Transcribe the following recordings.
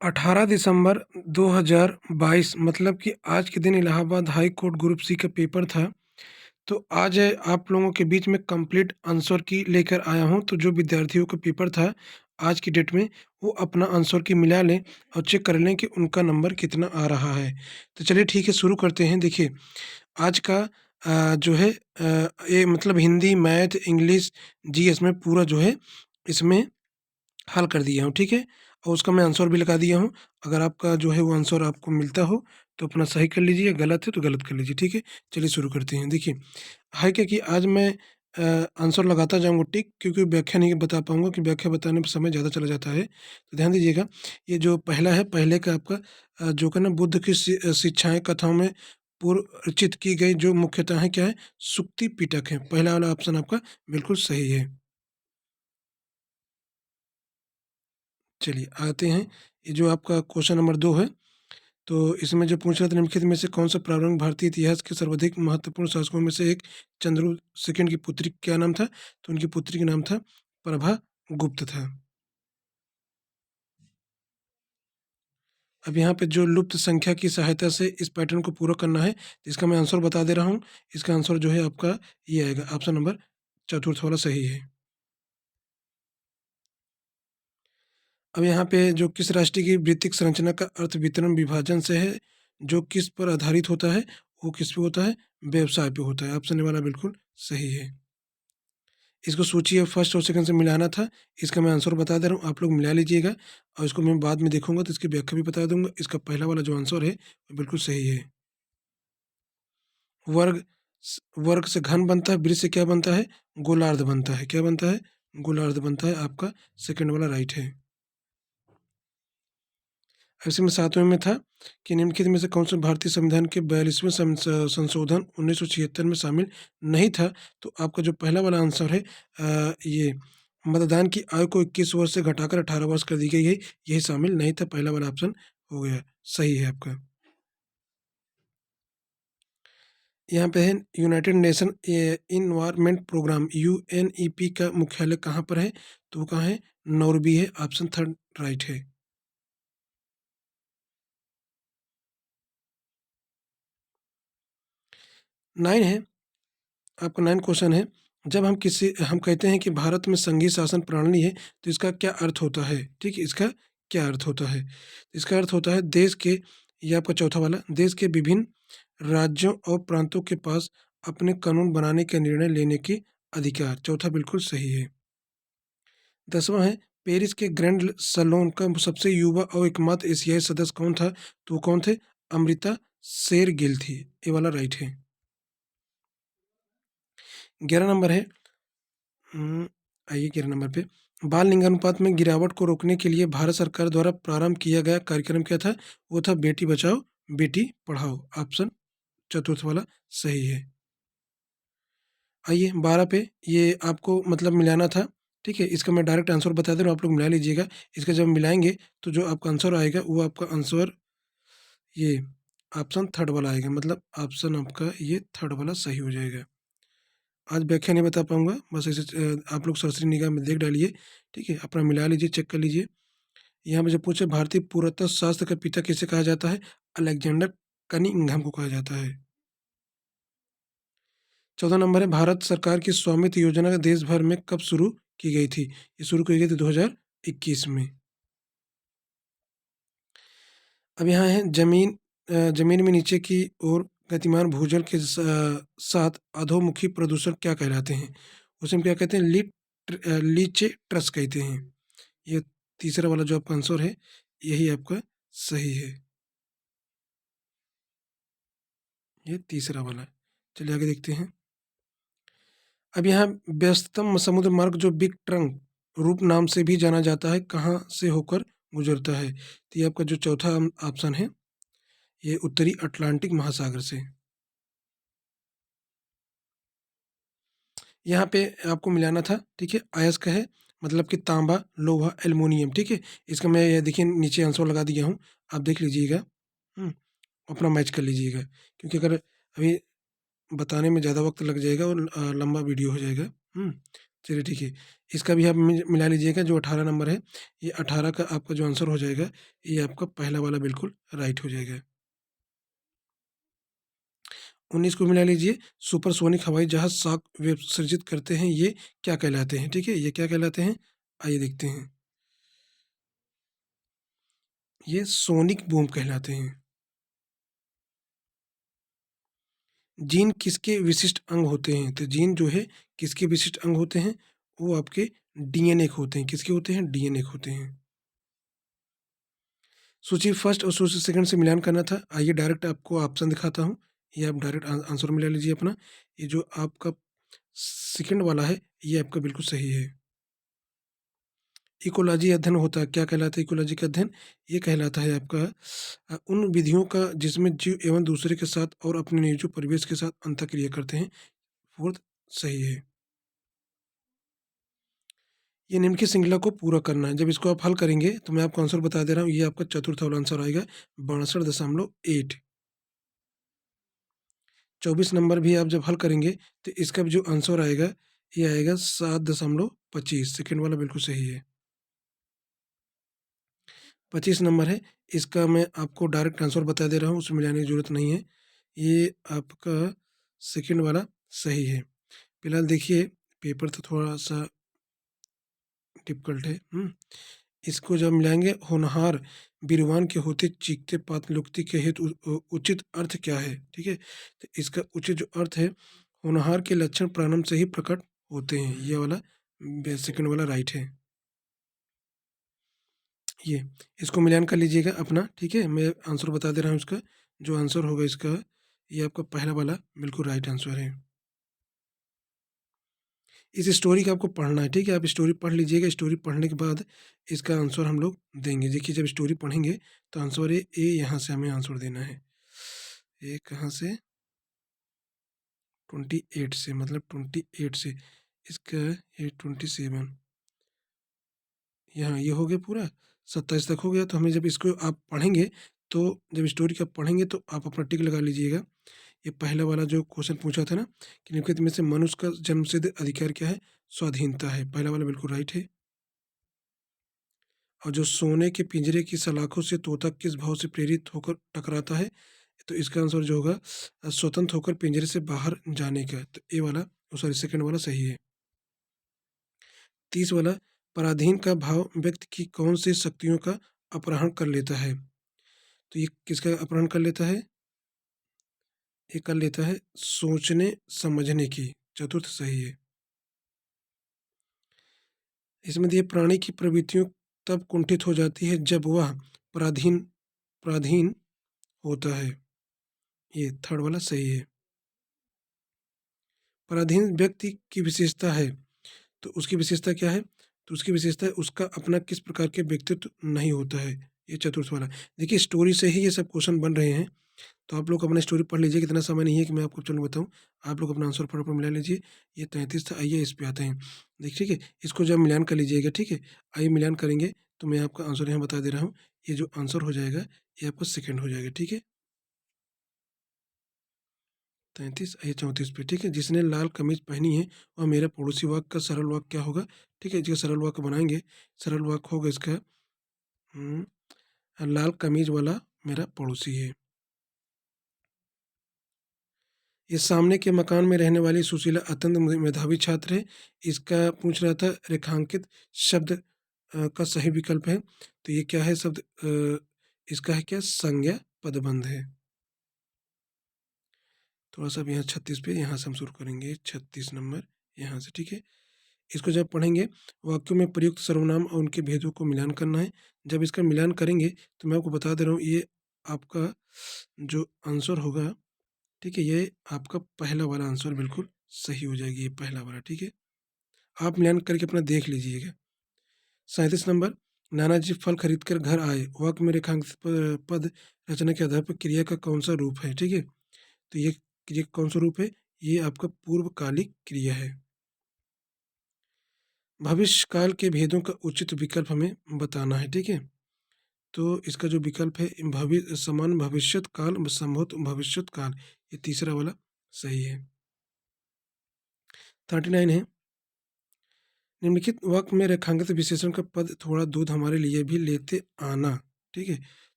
18 दिसंबर 2022 मतलब कि आज के दिन Allahabad high court group C का पेपर था। तो आज आप लोगों के बीच में कंप्लीट आंसर की लेकर आया हूँ। तो जो विद्यार्थियों का पेपर था आज की डेट में, वो अपना आंसर की मिला लें और चेक कर लें कि उनका नंबर कितना आ रहा है। तो चलिए ठीक है, शुरू करते हैं। देखिए, आज का जो है ये मतलब हिंदी, मैथ, इंग्लिश, जीएस में पूरा जो है इसमें हल कर दिया हूँ, ठीक है? और उसका मैं आंसर भी लगा दिया हूँ। अगर आपका जो है वो आंसर आपको मिलता हो तो अपना सही कर लीजिए, गलत है तो गलत कर लीजिए, ठीक है? चलिए शुरू करते हैं। देखिए, है क्या कि आज मैं आंसर लगाता जाऊँगा टिक, क्योंकि व्याख्या नहीं बता पाऊँगा कि व्याख्या बताने में समय ज़्यादा चला जाता है। तो ध्यान दीजिएगा, ये जो पहला है, पहले का आपका जो कि ना बुद्ध की शिक्षाएँ कथाओं में पूर्वचित की गई जो मुख्यतः है क्या है? सुक्ति पिटक है। पहला वाला ऑप्शन आपका बिल्कुल सही है। चलिए आते हैं, ये जो आपका क्वेश्चन नंबर 2 है, तो इसमें जो पूछ रहा था, निम्नलिखित में से कौन-सा प्रारंभिक भारतीय इतिहास के सर्वाधिक महत्वपूर्ण शासकों में से एक चंद्रगुप्त सेकंड की पुत्री क्या नाम था? तो उनकी पुत्री का नाम था प्रभा गुप्त था। अब यहाँ पे जो लुप्त संख्या की सहायता से इस पैटर्न को पूरा करना है, इसका मैं आंसर बता दे रहा हूँ। इसका आंसर जो है आपका ये आएगा, ऑप्शन नंबर चतुर्थ वाला सही है। अब यहाँ पे जो किस राष्ट्र की वित्तीय संरचना का अर्थ वितरण विभाजन से है, जो किस पर आधारित होता है, वो किस पे होता है? व्यवसाय पे होता है। ऑप्शन ए वाला बिल्कुल सही है। इसको सोचिए, फर्स्ट और सेकंड से मिलाना था। इसका मैं आंसर बता दे रहा हूँ, आप लोग मिला लीजिएगा और इसको मैं बाद में देखूँगा तो इसकी व्याख्या भी बता दूँगा। इसका पहला वाला जो आंसर है, वो बिल्कुल सही है। वर्ग वर्ग से घन बनता है, वृत्त से क्या बनता है? गोलार्ध बनता है। क्या बनता है? गोलार्ध बनता है। आपका सेकंड वाला राइट है। ऐसे में 7वें में था कि निम्नलिखित में से कौन सा भारतीय संविधान के 42वें संशोधन 1976 में शामिल नहीं था? तो आपका जो पहला वाला आंसर है, ये मतदान की आयु को 21 वर्ष से घटाकर 18 वर्ष कर दी गई है, यही शामिल नहीं था। पहला वाला ऑप्शन हो गया, सही है आपका। यहाँ पे है United Nation environment programme UNEP का मुख्यालय कहाँ पर है? तो वो कहाँ है? नॉर्वे है। ऑप्शन थर्ड राइट है। 9 है, आपका 9 क्वेश्चन है। जब हम कहते हैं कि भारत में संघीय शासन प्रणाली है, तो इसका क्या अर्थ होता है? ठीक है, इसका क्या अर्थ होता है? इसका अर्थ होता है देश के, ये आपका चौथा वाला, देश के विभिन्न राज्यों और प्रांतों के पास अपने कानून बनाने के निर्णय लेने के अधिकार। चौथा बिल्कुल सही है। 10वां है, पेरिस के ग्रैंड सलोन का सबसे युवा और एकमात्र एशियाई सदस्य कौन था? तो वो कौन थे? अमृता शेरगिल थी। ये वाला राइट है। 11 नंबर है, आइए 11 नंबर पे, बाल लिंगानुपात में गिरावट को रोकने के लिए भारत सरकार द्वारा प्रारंभ किया गया कार्यक्रम क्या था? वो था बेटी बचाओ, बेटी पढ़ाओ। ऑप्शन चतुर्थ वाला सही है। आइए 12 पे, ये आपको मतलब मिलाना था, ठीक है? इसका मैं डायरेक्ट आंसर बता दे रहा हूँ, आप लोग मिला लीजिएगा। इसका जब मिलाएँगे तो जो आपका आंसर आएगा, वो आपका आंसर ये ऑप्शन थर्ड वाला आएगा, मतलब ऑप्शन आपका ये थर्ड वाला सही हो जाएगा। आज व्याख्या नहीं बता पाऊँगा, बस ऐसे आप लोग सरसरी निगाह में देख डालिए, ठीक है? अपना मिला लीजिए, चेक कर लीजिए। यहाँ पे जो पूछे, भारतीय पुरातत्व शास्त्र का पिता किसे कहा जाता है? अलेक्जेंडर कनिंघम को कहा जाता है। 14 नंबर है, भारत सरकार की स्वामित्व योजना देश भर में कब शुरू की गई थी? ये शुरू की गई थी 2021 में। अब यहाँ है ज़मीन में नीचे की ओर गतिमान भूजल के साथ अधोमुखी प्रदूषण क्या कहलाते हैं? उसे हम क्या कहते हैं? लीचे ट्रस कहते हैं। ये तीसरा वाला जो आपका आंसर है, यही आपका सही है। ये तीसरा वाला है। चलिए आगे देखते हैं। अब यहाँ व्यस्ततम समुद्र मार्ग जो बिग ट्रंक रूप नाम से भी जाना जाता है, कहाँ से होकर गुजरता है? तो ये आपका जो चौथा ऑप्शन है, ये उत्तरी अटलांटिक महासागर से। यहाँ पे आपको मिलाना था, ठीक है? अयस्क है, मतलब कि तांबा, लोहा, एल्युमिनियम, ठीक है? इसका मैं ये देखिए नीचे आंसर लगा दिया हूँ, आप देख लीजिएगा। हुँ, अपना मैच कर लीजिएगा, क्योंकि अगर अभी बताने में ज़्यादा वक़्त लग जाएगा और लंबा वीडियो हो जाएगा। हुँ, चलिए ठीक है। इसका भी आप मिला लीजिएगा जो 18 नंबर है, ये 18 का आपका जो आंसर हो जाएगा, ये आपका पहला वाला बिल्कुल राइट हो जाएगा। 19 को मिला लीजिए, सुपरसोनिक हवाई जहाज शॉक वेव सृजित करते हैं, ये क्या कहलाते हैं? ठीक है, ये क्या कहलाते हैं? आइए देखते हैं। ये सोनिक बूम कहलाते हैं। जीन किसके विशिष्ट अंग होते हैं? तो जीन जो है किसके विशिष्ट अंग होते हैं? वो आपके डीएनए के होते हैं। किसके होते हैं? डीएनए के होते हैं। सूची फर्स्ट और सूची सेकंड से मिलान करना था। आइए डायरेक्ट आपको ऑप्शन दिखाता हूँ। ये आप डायरेक्ट आंसर मिला लीजिए अपना। ये जो आपका सेकंड वाला है, ये आपका बिल्कुल सही है। इकोलॉजी अध्ययन होता है, क्या कहलाता है इकोलॉजी का अध्ययन? ये कहलाता है आपका उन विधियों का जिसमें जीव एवं दूसरे के साथ और अपने निर्जीव परिवेश के साथ अंतःक्रिया करते हैं। फोर्थ सही है। ये निम्नलिखित श्रृंखला को पूरा करना है। जब इसको आप हल करेंगे तो मैं आपको आंसर बता दे रहा हूँ, ये आपका चतुर्थ वाला आंसर आएगा 62.8। 24 नंबर भी आप जब हल करेंगे तो इसका भी जो आंसर आएगा, ये आएगा 7.25। सेकंड वाला बिल्कुल सही है। 25 नंबर है, इसका मैं आपको डायरेक्ट आंसर बता दे रहा हूँ, उसमें मिलाने की ज़रूरत नहीं है। ये आपका सेकंड वाला सही है। फिलहाल देखिए, पेपर तो थोड़ा-सा डिफ़िकल्ट है। इसको जब मिलाएँगे, होनहार बीरवान के होते चीखते पात-लुकती के हेतु उचित अर्थ क्या है? ठीक है? तो इसका उचित जो अर्थ है, होनहार के लक्षण प्रारंभ से ही प्रकट होते हैं। ये वाला सेकंड वाला राइट है। ये, इसको मिलान कर लीजिएगा अपना, ठीक है? मैं आंसर बता दे रहा हूँ इसका, जो आंसर होगा इसका, ये आपका पहला वाला बिल्कुल राइट आंसर है। इस स्टोरी को आपको पढ़ना है, ठीक है? आप स्टोरी पढ़ लीजिएगा, स्टोरी पढ़ने के बाद इसका आंसर हम लोग देंगे। देखिए, जब स्टोरी पढ़ेंगे तो आंसर ए यहाँ से हमें आंसर देना है। ये कहाँ से? 28 से, मतलब 28 से, इसका ये 27, यहाँ ये हो गया पूरा, 27 तक हो गया। तो हमें जब इसको आप पढ़ेंगे, तो जब स्टोरी को आप पढ़ेंगे तो आप अपना टिक लगा लीजिएगा। ये पहला वाला जो क्वेश्चन पूछा था ना, कि निम्नलिखित में से मनुष्य का जन्मसिद्ध अधिकार क्या है? स्वाधीनता है। पहला वाला बिल्कुल राइट है। और जो सोने के पिंजरे की सलाखों से तोता किस भाव से प्रेरित होकर टकराता है? तो इसका आंसर जो होगा, स्वतंत्र होकर पिंजरे से बाहर जाने का। तो ए वाला, सॉरी, सेकंड वाला सही है। 30 वाला, पराधीन का भाव व्यक्ति की कौन सी शक्तियों का अपहरण कर लेता है? तो ये किसका अपहरण कर लेता है? ये कर लेता है सोचने समझने की। चतुर्थ सही है। इसमें दिए, प्राणी की प्रवृत्तियों तब कुंठित हो जाती है जब वह पराधीन पराधीन होता है। ये थर्ड वाला सही है। पराधीन व्यक्ति की विशेषता है, तो उसकी विशेषता क्या है? तो उसकी विशेषता है उसका अपना किस प्रकार के व्यक्तित्व नहीं होता है। ये चतुर्थ वाला। देखिए, स्टोरी से ही ये सब क्वेश्चन बन रहे हैं, तो आप लोग अपना स्टोरी पढ़ लीजिए। कितना समय नहीं है कि मैं आपको चलो बताऊँ। आप लोग अपना आंसर फटाफट मिला लीजिए। ये 33 था। आइए इस पे आते हैं। देखिए, ठीक है? इसको जब मिलान कर लीजिएगा, ठीक है? आइए मिलान करेंगे तो मैं आपका आंसर यहाँ बता दे रहा हूँ। ये जो आंसर हो जाएगा, ये आपका सेकंड हो जाएगा, ठीक है? 33, ये 34 पे, ठीक है? जिसने लाल कमीज पहनी है वह मेरा पड़ोसी, वाक्य का सरल वाक्य क्या होगा? ठीक है, इसका सरल वाक्य बनाएँगे। सरल वाक्य होगा इसका, हुँ, लाल कमीज वाला मेरा पड़ोसी है। ये सामने के मकान में रहने वाली सुशीला अत्यंत मेधावी छात्र है। इसका पूछ रहा था रेखांकित शब्द का सही विकल्प है। तो ये क्या है शब्द? इसका है क्या? संज्ञा पदबंध है। थोड़ा-सा अब यहाँ 36 पे, यहाँ से हम शुरू करेंगे 36 नंबर, यहाँ से, ठीक है? इसको जब पढ़ेंगे, वाक्यों में प्रयुक्त सर्वनाम और उनके भेदों को मिलान करना है। जब इसका मिलान करेंगे तो मैं आपको बता दे रहा हूँ, ये आपका जो आंसर होगा, ठीक है? ये आपका पहला वाला आंसर बिल्कुल सही हो जाएगी, ये पहला वाला, ठीक है? आप मिलान करके अपना देख लीजिएगा। 37 नंबर, नानाजी फल खरीद कर घर आए। वाक्य में रेखांकित पद रचना के आधार पर क्रिया का कौन-सा रूप है? ठीक है? तो ये क्रिया कौन-सा रूप है? ये आपका पूर्वकालिक क्रिया है। भविष्य काल के भेदों का उचित विकल्प हमें बताना है, ठीक है? तो इसका जो विकल्प है, समान भविष्यत काल, संभवत भविष्यत काल, ये तीसरा वाला सही है। 39 है, निम्नलिखित वाक्य में रेखांकित विशेषण का पद थोड़ा दूध हमारे लिए भी लेते आना, ठीक है?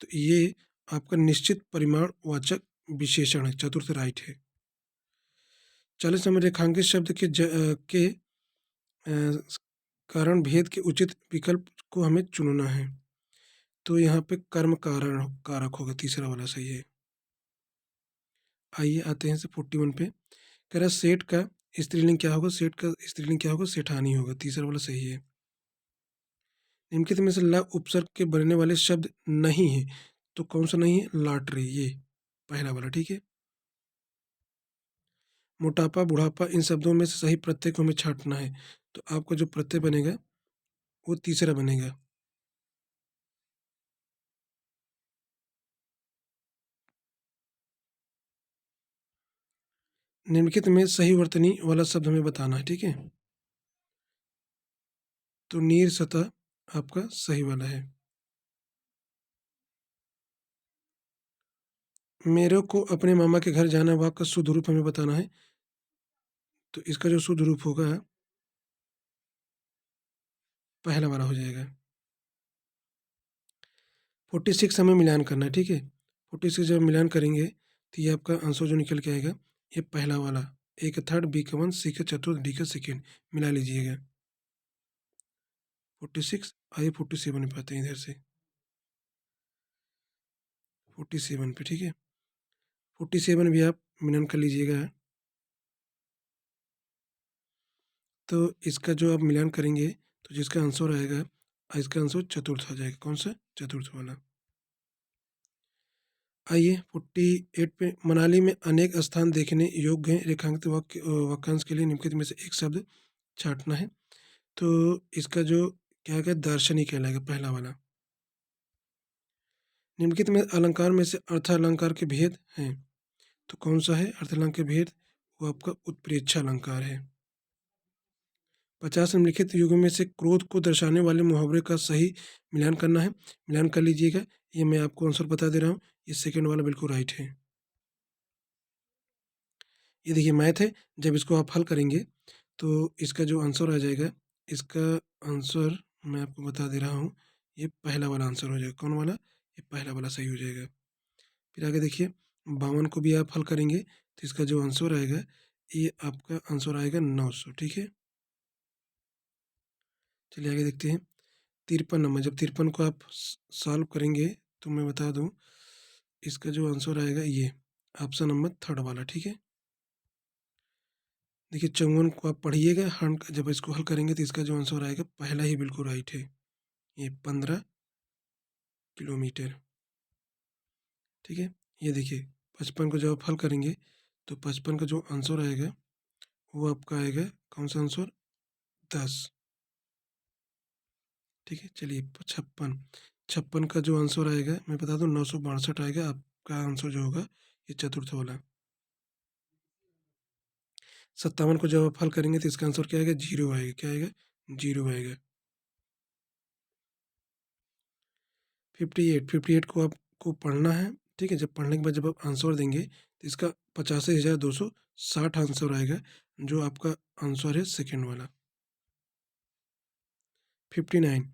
तो ये आपका निश्चित परिमाण वाचक विशेषण है, चतुर्थ राइट है। 40 नंबर रेखांकित शब्द के कारण भेद के उचित विकल्प को हमें चुनना है। तो यहाँ पे कर्म कारण कारक होगा, तीसरा वाला सही है। आइए आते हैं 41 पे। कह रहा सेठ का स्त्रीलिंग क्या होगा? सेठ का स्त्रीलिंग क्या होगा? सेठानी होगा, तीसरा वाला सही है। निम्नलिखित में से ल उपसर्ग के बनने वाले शब्द नहीं है, तो कौन सा नहीं है? लॉटरी, ये पहला वाला, ठीक है। मोटापा, बुढ़ापा, इन शब्दों में से सही प्रत्यय को हमें छांटना है, तो आपका जो प्रत्यय बनेगा वो तीसरा बनेगा। निम्नलिखित में सही वर्तनी वाला शब्द हमें बताना है, ठीक है। तो नीर सतह आपका सही वाला है। मेरे को अपने मामा के घर जाना, वाक्य का शुद्ध रूप हमें बताना है, तो इसका जो शुद्ध रूप होगा पहला वाला हो जाएगा। 46 हमें मिलान करना है, ठीक है। 46 जब मिलान करेंगे तो ये आपका आंसर जो निकल के आएगा ये पहला वाला, ए का थर्ड, बी का वन, सी का चतुर्थ, डी का सेकेंड, मिला लीजिएगा। 46, आइए 47 पे आते हैं इधर से। 47 पे, ठीक है। 47 भी आप मिलान कर लीजिएगा। तो इसका जो आप मिलान करेंगे तो जिसका आंसर आएगा, इसका आंसर चतुर्थ आ जाएगा। कौन सा? चतुर्थ वाला। आइए 48 पे। मनाली में अनेक स्थान देखने योग्य हैं। रेखांकित वाक्यांश के लिए निम्नलिखित में से एक शब्द छांटना है। तो इसका जो क्या है, दार्शनिक कहलाएगा, पहला वाला। निम्नलिखित में अलंकार में से अर्थालंकार के भेद हैं, तो कौन सा है अर्थालंकार के भेद? वो आपका उत्प्रेक्षा अलंकार है। 50 निम्नलिखित युगों में से क्रोध को दर्शाने वाले मुहावरे का सही मिलान करना है, मिलान कर लीजिएगा। ये मैं आपको आंसर बता दे रहा हूँ, ये सेकेंड वाला बिल्कुल राइट है। ये देखिए मैथ है, जब इसको आप हल करेंगे तो इसका जो आंसर आ जाएगा, इसका आंसर मैं आपको बता दे रहा हूँ, ये पहला वाला आंसर हो जाएगा। कौन वाला? ये पहला वाला सही हो जाएगा। फिर आगे देखिए 52 को भी आप हल करेंगे तो इसका जो आंसर आएगा, ये आपका आंसर आएगा 900, ठीक है। चलिए आगे देखते हैं 53 नंबर। जब 53 को आप सॉल्व करेंगे तो मैं बता दूँ, इसका जो आंसर आएगा ये ऑप्शन नंबर थर्ड वाला, ठीक है। देखिए 54 को आप पढ़िएगा, हल जब इसको हल करेंगे तो इसका जो आंसर आएगा पहला ही बिल्कुल राइट है, ये 15 किलोमीटर, ठीक है। ये देखिए 55 को जब आप हल करेंगे तो 55 का जो आंसर आएगा वो आपका आएगा कौन सा आंसर? 10, ठीक है। चलिए 56, 56 का जो आंसर आएगा मैं बता दूं 962 आएगा आपका आंसर जो होगा, ये चतुर्थ वाला। 57 को जब आप हल करेंगे तो इसका आंसर क्या आएगा? 0 आएगा। क्या आएगा? 0 आएगा। 58 को आपको पढ़ना है, ठीक है। जब पढ़ने के बाद जब आप आंसर देंगे तो इसका 85,260 आंसर आएगा, जो आपका आंसर है सेकेंड वाला। 59,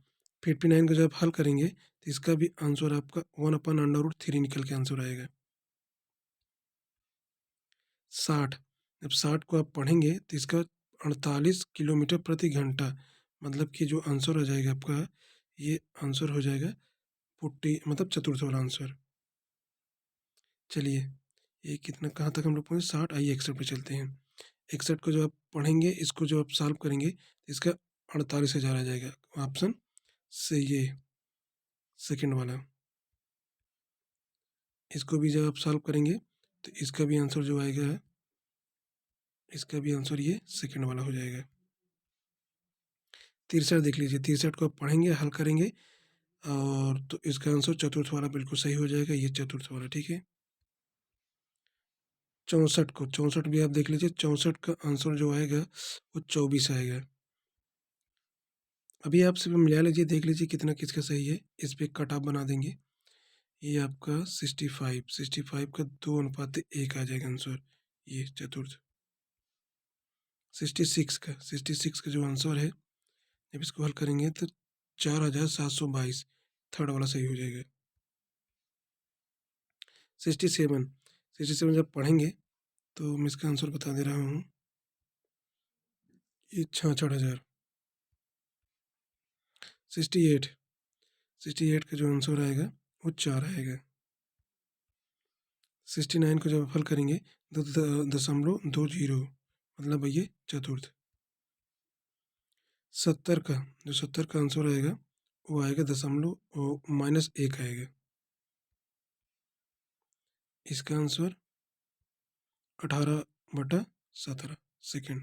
59 को जब आप हल करेंगे तो इसका भी आंसर आपका 1/√3 निकल के आंसर आएगा। 60, जब 60 को आप पढ़ेंगे तो इसका 48 किलोमीटर प्रति घंटा, मतलब कि जो आंसर आ जाएगा आपका, ये आंसर हो जाएगा 40, मतलब चतुर्थ वाला आंसर। चलिए ये कितना, कहाँ तक हम लोग पहुँचे? 60। आइए 61 पे चलते हैं। 61 को जब आप पढ़ेंगे, इसको जब आप सॉल्व करेंगे तो इसका 48,000 आ जाएगा, ऑप्शन से ये सेकंड वाला। इसको भी जब आप सॉल्व करेंगे तो इसका भी आंसर जो आएगा, इसका भी आंसर ये सेकंड वाला हो जाएगा। 63 देख लीजिए, 63 को आप पढ़ेंगे, हल करेंगे और तो इसका आंसर चतुर्थ वाला बिल्कुल सही हो जाएगा, ये चतुर्थ वाला, ठीक है। 64 भी आप देख लीजिए, 64 का आंसर जो आएगा वो 24 आएगा। अभी आप सिर्फ मिला लीजिए, देख लीजिए कितना किसका सही है, इस पे कट ऑफ बना देंगे। ये आपका 65 का 2:1 आ जाएगा आंसर, ये चतुर्थ। 66 का जो आंसर है जब इसको हल करेंगे तो 4722 थर्ड वाला सही हो जाएगा। 67, 67 जब पढ़ेंगे तो मैं इसका आंसर बता दे रहा हूँ, ये 66,000। 68, 68 का जो आंसर आएगा वो 4 आएगा। 69 को जब हल करेंगे तो 0.20 मतलब ये चतुर्थ। 70 का, जो 70 का आंसर आएगा वो आएगा -1 आएगा। इसका आंसर 18/17 सेकेंड।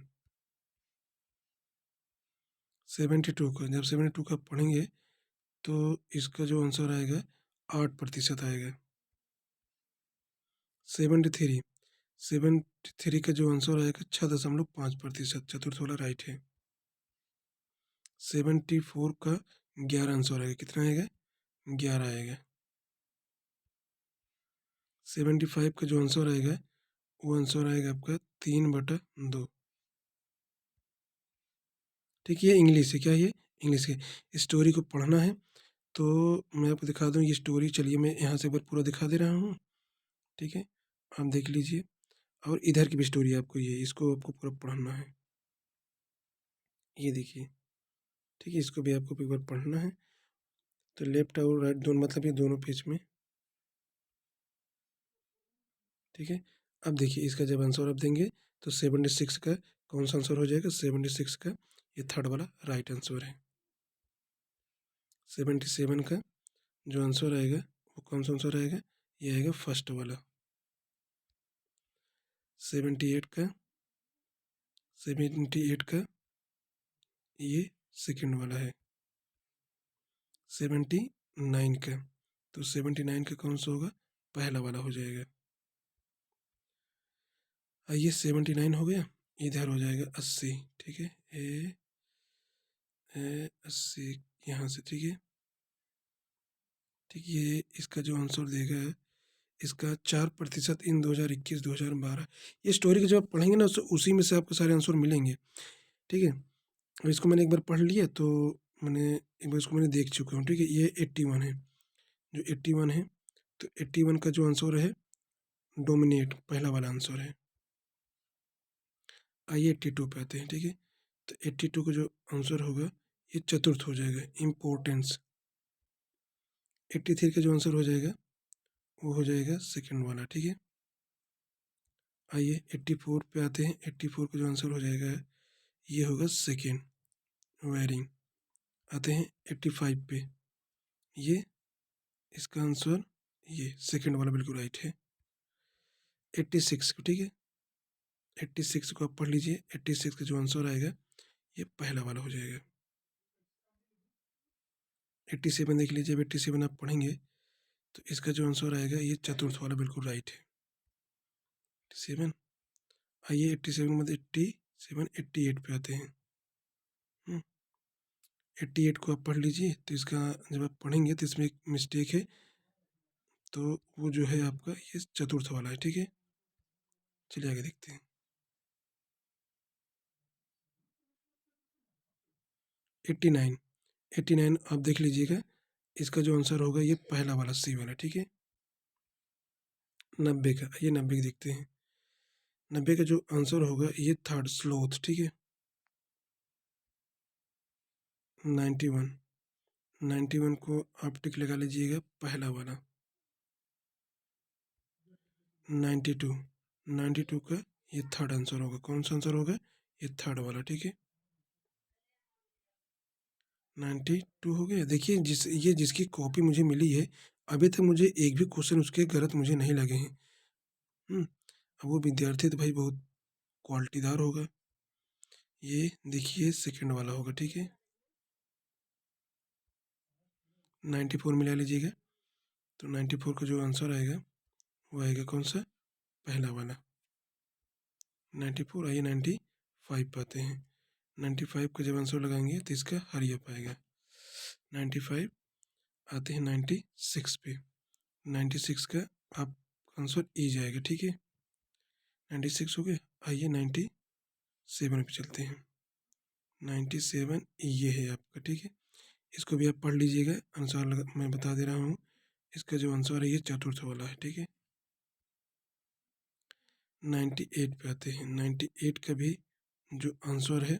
72 का, जब 72 का पढ़ेंगे तो इसका जो आंसर आएगा 8% आएगा। 73, 73 का जो आंसर आएगा 6.5% चतुर्थ वाला राइट है। 74 का 11 आंसर आएगा, कितना आएगा? 11 आएगा। 75 का जो आंसर आएगा वो आंसर आएगा आपका 3/2। ठीक है, ये इंग्लिश है, क्या ये इंग्लिश है। स्टोरी को पढ़ना है तो मैं आपको दिखा दूँ ये स्टोरी। चलिए मैं यहाँ से एक बार पूरा दिखा दे रहा हूँ, ठीक है, आप देख लीजिए। और इधर की भी स्टोरी आपको, ये इसको आपको पूरा पढ़ना है, ये देखिए, ठीक है, इसको भी आपको एक बार पढ़ना है। तो लेफ्ट और राइट दोनों, मतलब ये दोनों पेज में, ठीक है। अब देखिए इसका जब आंसर आप देंगे तो 76 का कौन सा आंसर हो जाएगा? 76 का ये थर्ड वाला राइट आंसर है। 77 का जो आंसर आएगा वो कौन सा आंसर आएगा? ये आएगा फर्स्ट वाला। 78 का, 78 का ये सेकंड वाला है। 79 का, तो 79 का कौन सा होगा? पहला वाला हो जाएगा। ये 79 हो गया, इधर हो जाएगा 80, ठीक है, 80 यहाँ से, ठीक है। ठीक, ये इसका जो आंसर देगा इसका 4% इन 2021-2012। ये स्टोरी के जब आप पढ़ेंगे ना उसी में से आपको सारे आंसर मिलेंगे, ठीक है। और इसको मैंने एक बार पढ़ लिया तो मैंने एक बार इसको मैंने देख चुका हूँ, ठीक है। ये 81 है, जो 81 है, तो 81 का जो आंसर है डोमिनेट पहला वाला आंसर है। आइए 82 पे आते हैं, ठीक है। तो 82 का जो आंसर होगा ये चतुर्थ हो जाएगा, इम्पोर्टेंस। 83 का जो आंसर हो जाएगा वो हो जाएगा सेकंड वाला, ठीक है। आइए 84 पे आते हैं। 84 का जो आंसर हो जाएगा ये होगा सेकेंड, वायरिंग। आते हैं 85 पे, ये इसका आंसर ये सेकंड वाला बिल्कुल राइट है। 86 को, ठीक है, 86 को आप पढ़ लीजिए। 86 का जो आंसर आएगा ये पहला वाला हो जाएगा। 87 देख लीजिए, अब 87 आप पढ़ेंगे तो इसका जो आंसर आएगा ये चतुर्थ वाला बिल्कुल राइट है। 87, आइए 87 में 87, 88 पे आते हैं। 88 को आप पढ़ लीजिए, तो इसका जब आप पढ़ेंगे तो इसमें एक मिस्टेक है, तो वो जो है आपका ये चतुर्थ वाला है, ठीक है। चलिए आगे देखते हैं। 89, 89 आप देख लीजिएगा, इसका जो आंसर होगा ये पहला वाला सी वाला, ठीक है। 90 का, ये 90 देखते हैं। 90 का जो आंसर होगा ये थर्ड स्लोथ, ठीक है। 91, 91 को आप टिक लगा लीजिएगा, पहला वाला। 92, 92 का ये थर्ड आंसर होगा, कौन सा आंसर होगा? ये थर्ड वाला, ठीक है। 92 हो गया। देखिए ये जिसकी कॉपी मुझे मिली है अभी तक मुझे एक भी क्वेश्चन उसके गलत मुझे नहीं लगे हैं। अब वो विद्यार्थी तो भाई बहुत क्वालिटीदार होगा। ये देखिए सेकंड वाला होगा, ठीक है। 94 मिला लीजिएगा, तो 94 का जो आंसर आएगा वो आएगा कौन सा? पहला वाला। 94, आइए 95 पाते हैं। 95 का जब आंसर लगाएंगे तो इसका हरियप आएगा। 95 आते हैं 96 पे। 96 का आप आंसर ई जाएगा, ठीक है। 96 हो गया, आइए 97 पे चलते हैं। 97 ये है आपका, ठीक है। इसको भी आप पढ़ लीजिएगा, अनुसार मैं बता दे रहा हूँ। इसका जो आंसर है ये चतुर्थ वाला है, ठीक है। 98 पे आते हैं। 98 का भी जो आंसर है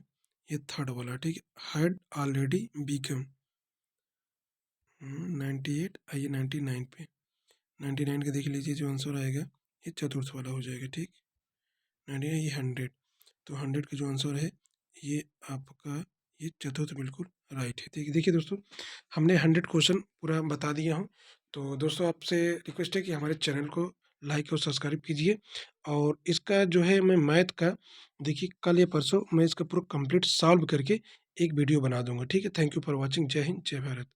ये थर्ड वाला, ठीक है। Had already become. 98, आइए 99 पे। 99 का देख लीजिए, जो आंसर आएगा ये चतुर्थ वाला हो जाएगा, ठीक। 99 ये 100, तो 100 का जो आंसर है ये आपका ये चतुर्थ बिल्कुल राइट है, ठीक है। देखिए दोस्तों, हमने 100 क्वेश्चन पूरा बता दिया हूँ। तो दोस्तों आपसे रिक्वेस्ट है कि हमारे चैनल को लाइक और सब्सक्राइब कीजिए। और इसका जो है मैं मैथ का, देखिए कल या परसों मैं इसका पूरा कंप्लीट सॉल्व करके एक वीडियो बना दूंगा, ठीक है। Thank you for watching. जय हिंद, जय भारत।